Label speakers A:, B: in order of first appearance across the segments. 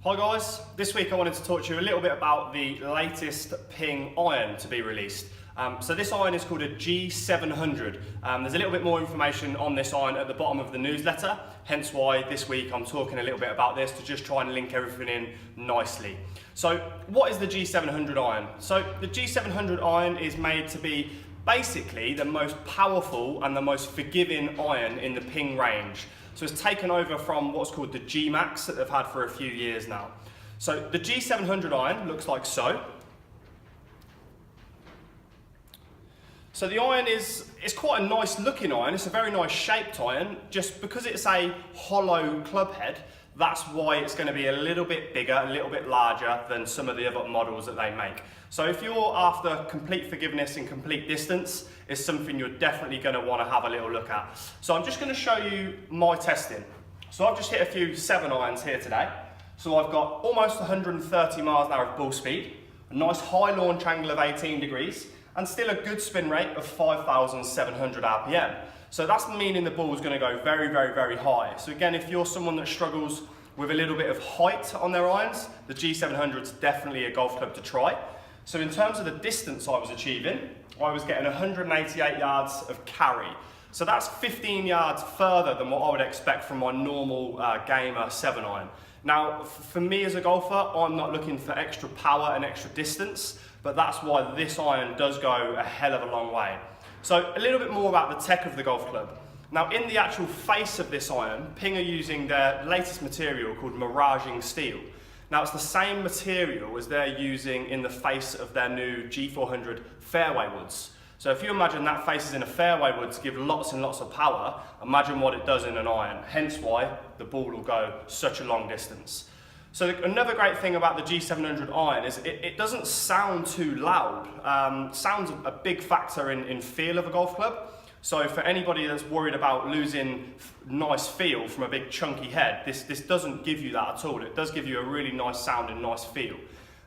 A: Hi guys, this week I wanted to talk to you a little bit about the latest Ping iron to be released. So this iron is called a G700. There's a little bit more information on this iron at the bottom of the newsletter, hence why this week I'm talking a little bit about this to just try and link everything in nicely. So what is the G700 iron? So the G700 iron is made to be basically the most powerful and the most forgiving iron in the Ping range. So it's taken over from what's called the G Max that they've had for a few years now. So the G700 iron looks like so. So the iron it's quite a nice looking iron, it's a very nice shaped iron, just because it's a hollow club head, that's why it's going to be a little bit bigger, a little bit larger than some of the other models that they make. So if you're after complete forgiveness and complete distance, it's something you're definitely going to want to have a little look at. So I'm just going to show you my testing. So I've just hit a few 7 irons here today. So I've got almost 130 miles an hour of ball speed, a nice high launch angle of 18 degrees, and still a good spin rate of 5,700 RPM. So that's meaning the ball is going to go very, very, very high. So again, if you're someone that struggles with a little bit of height on their irons, the G700 is definitely a golf club to try. So in terms of the distance I was achieving, I was getting 188 yards of carry. So that's 15 yards further than what I would expect from my normal gamer 7 iron. Now, for me as a golfer, I'm not looking for extra power and extra distance, but that's why this iron does go a hell of a long way. So a little bit more about the tech of the golf club. Now in the actual face of this iron, Ping are using their latest material called miraging steel. Now it's the same material as they're using in the face of their new G400 fairway woods. So if you imagine that face is in a fairway wood to give lots and lots of power, imagine what it does in an iron, hence why the ball will go such a long distance. So another great thing about the G700 iron is it doesn't sound too loud. Sound's a big factor in feel of a golf club. So for anybody that's worried about losing nice feel from a big chunky head, this doesn't give you that at all. It does give you a really nice sound and nice feel.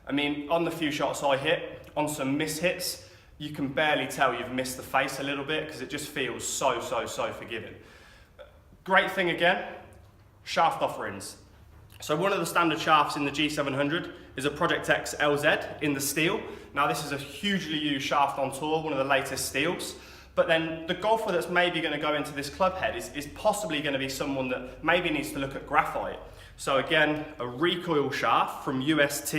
A: I mean, on the few shots I hit, on some miss hits, you can barely tell you've missed the face a little bit because it just feels so forgiving. Great thing again, shaft offerings. So one of the standard shafts in the G700 is a Project X LZ in the steel. Now this is a hugely used shaft on tour, one of the latest steels. But then the golfer that's maybe going to go into this club head is possibly going to be someone that maybe needs to look at graphite. So again, a recoil shaft from UST,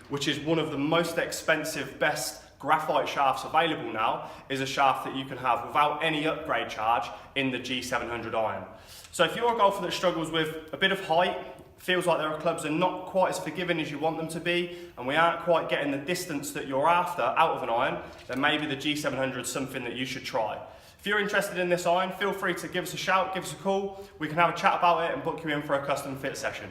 A: which is one of the most expensive, best graphite shafts available now, is a shaft that you can have without any upgrade charge in the G700 iron. So if you're a golfer that struggles with a bit of height, feels like their clubs are not quite as forgiving as you want them to be, and we aren't quite getting the distance that you're after out of an iron, then maybe the G700 is something that you should try. If you're interested in this iron, feel free to give us a shout, give us a call. We can have a chat about it and book you in for a custom fit session.